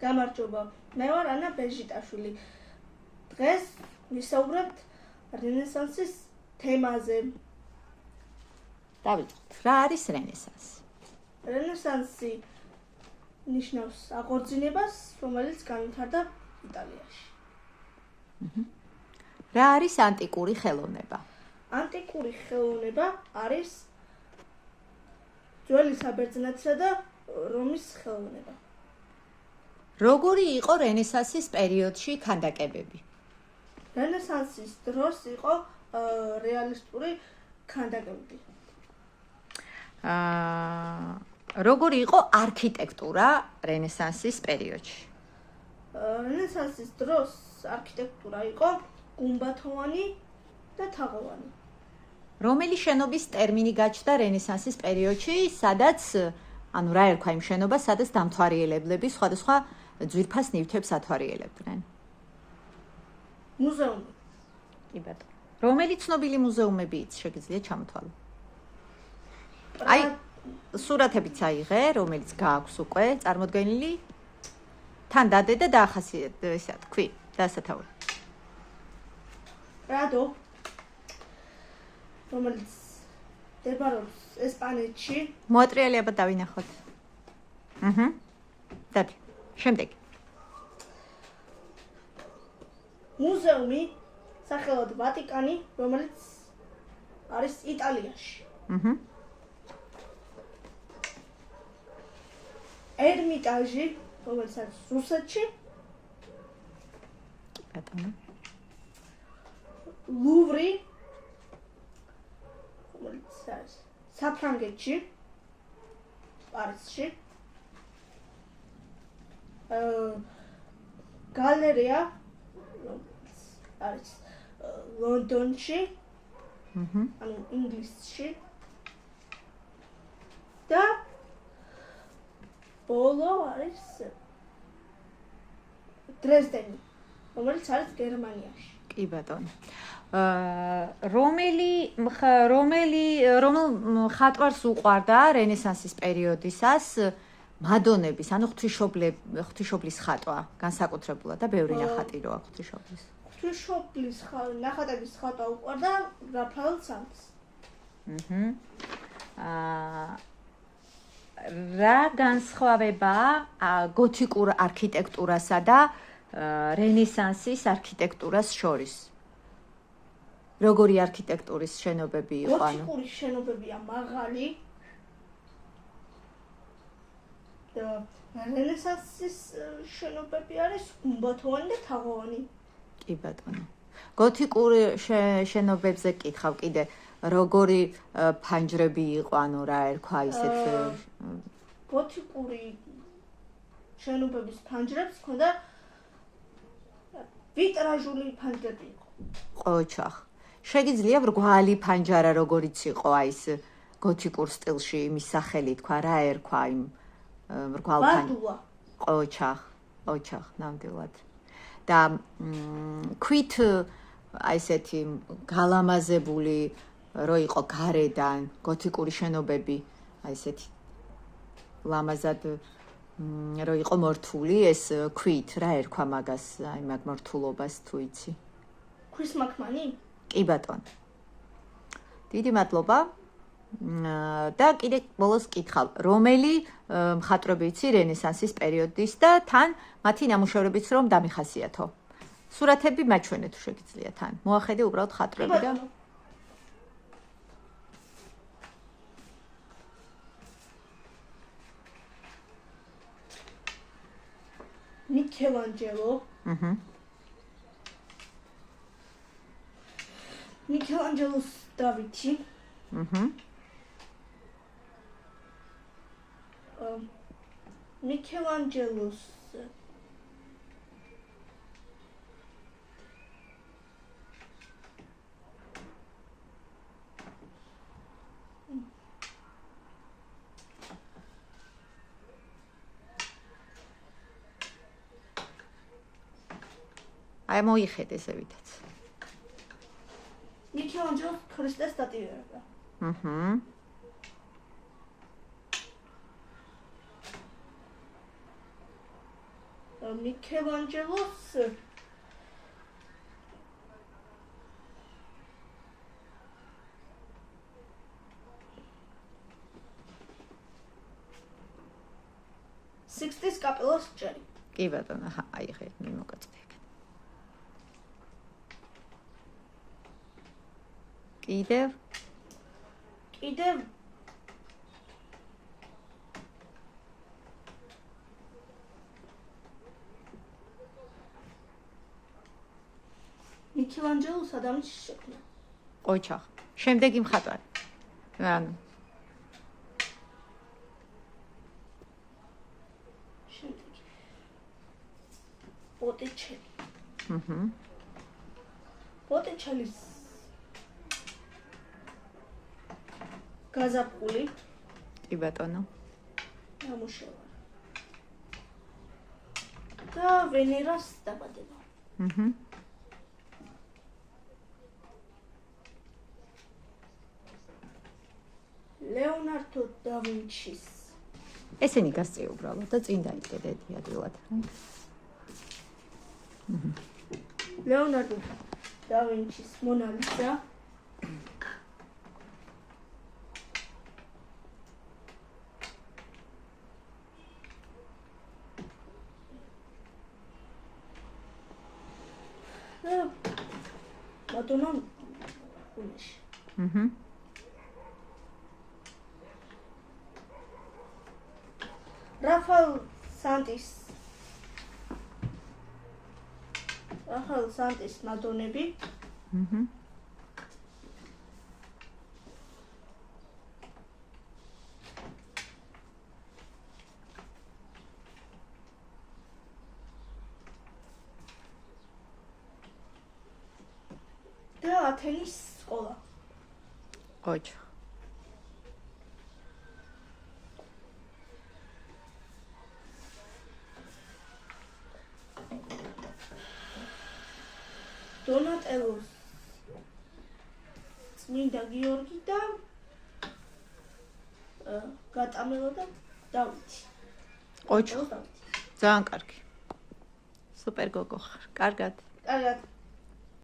გამარჯობა, მე ვარ ანა ბეჟიტაშვილი. დღეს ვისაუბრებთ რენესანსის თემაზე. დავიწყოთ. რა არის რენესანსი? რენესანსი ნიშნავს აღორძინებას, რომელიც განვითარდა იტალიაში. რა არის ანტიკური ხელოვნება? ანტიკური ხელოვნება არის ძველი საბერძნეთისა და რომის ხელოვნება. როგორი იყო რენესანსის პერიოდში ქანდაკებები? რენესანსის დროს იყო რეალისტური ქანდაკებები. როგორი იყო არქიტექტურა რენესანსის პერიოდში? რენესანსის დროს არქიტექტურა იყო გუმბათოვანი და თაღოვანი. რომელი შენობის ტერმინი გაჩნდა რენესანსის პერიოდში, სადაც ანუ რა ერქვა იმ შენობას, სადაც დამთვალიერებლები სხვადასხვა ძვირფას ნივთებს ათვალიერებდნენ? მუზეუმი. კი ბატონო. რომელი ცნობილი მუზეუმებიც შეგიძლიათ ჩამოთვალო? აი, სურათებიც აიღე, რომელიც გააქვს უკვე წარმოდგენილი. თან დადე და დაახასიათე, ესა თქვი, დაასათაური. პრადო, რომელიც მდებარეობს ესპანეთში. მოატრიალებად დავინახოთ. დადი. შემდეგი. მუზეუმი სახელად ვატიკანი, რომელიც არის იტალიაში. ერმიტაჟი, რომელიც არის რუსეთში. ბატონო. ლუვრი, რომელიც არის საფრანგეთში, პარიზში. გალერეა არის ლონდონში, ანუ ინგლისში. და ბოლო არის დრეზდენი, რომელიც არის გერმანიაში. კი ბატონო. რომელ მხატვარს უყვარდა რენესანსის პერიოდისას მადონების, ანუ ღვთისმშობლის ხატვა, განსაკუთრებულად და ბევრი ნახატი რო აქვს ღვთისმშობლის. ღვთისმშობლის ნახატების ხატვა უყვარდა რაფაელ სანს. რა განსხვავებაა გოთიკურ არქიტექტურასა და რენესანსის არქიტექტურას შორის? როგორი არქიტექტურის შენობები იყო? გოთიკური შენობებია მაღალი და რენესანსის შენობები არის გუმბათოვანი და თაღოვანი. კი ბატონო. გოთიკურ შენობებზე კითხავ კიდე, როგორი ფანჯრები იყო, ანუ რა ერქვა ისეთ გოთიკური შენობების ფანჯრებს ჰქონდა ვიტრაჟული ფანჯრები იყო. ყოჩახ. შეგიძლია ბრგვალი ფანჯარა როგორიც იყო აი ეს გოთიკურ სტილში იმის სახელი თქვა, რა ერქვა იმ ბრგვალ ბადულა. ყოჩახ, ნამდვილად. და ქვით აი ესეთი გალამაზებული რო იყო გარედან გოთიკური შენობები, აი ესეთი ლამაზად რო იყო მორთული, ეს ქვით რა ერქვა მაგას, აი მაგ მორთულობას თუ იცი? ქვის მაქმანი? კი ბატონო. დიდი მადლობა. და კიდე ბოლოს კითხავ, რომელი მხატვრები იცი რენესანსის პერიოდის და თან მათი ნამუშევრებიც რომ დამიხასიათო. სურათები მაჩვენე თუ შეგიძლია თან. მოახედე უბრალოდ მხატვრები და მიქელანჯელო. მიქელანჯელოს დავითი. მიქელანჯელოს აი მოიხედე ზევითაც. მიქელანჯელოს ქრისტეს დატირება. მიქელანჯელოს სიქსტის კაპელას ჭერი. კი ბატონო, აი ხე მიმოგაწვე. კიდევ მიქელანჯელოს ადამიანის შექმნა. ოჩახ. შემდეგი მხატვარი. ანუ შემდეგი ბოტიჩელი. ბოტიჩელის გაზაფხული კი ბატონო. ნამუშევარი და ვენერას დაბადება. ლეონარდო და ვინჩის ესენი გასწია უბრალოდ და წინ დაიდგეთ ადგილად. ლეონარდო და ვინჩის მონა ლიზა მადონა უნეში. რაფაელ სანტის მადონები. და ათენის სკოლა. ოჩახ. დონატელოს წმინდა გიორგი და გატამელო და დავითი. ოჩახ. ძალიან კარგი. სუპერ გოგო ხარ. კარგად. კარგად.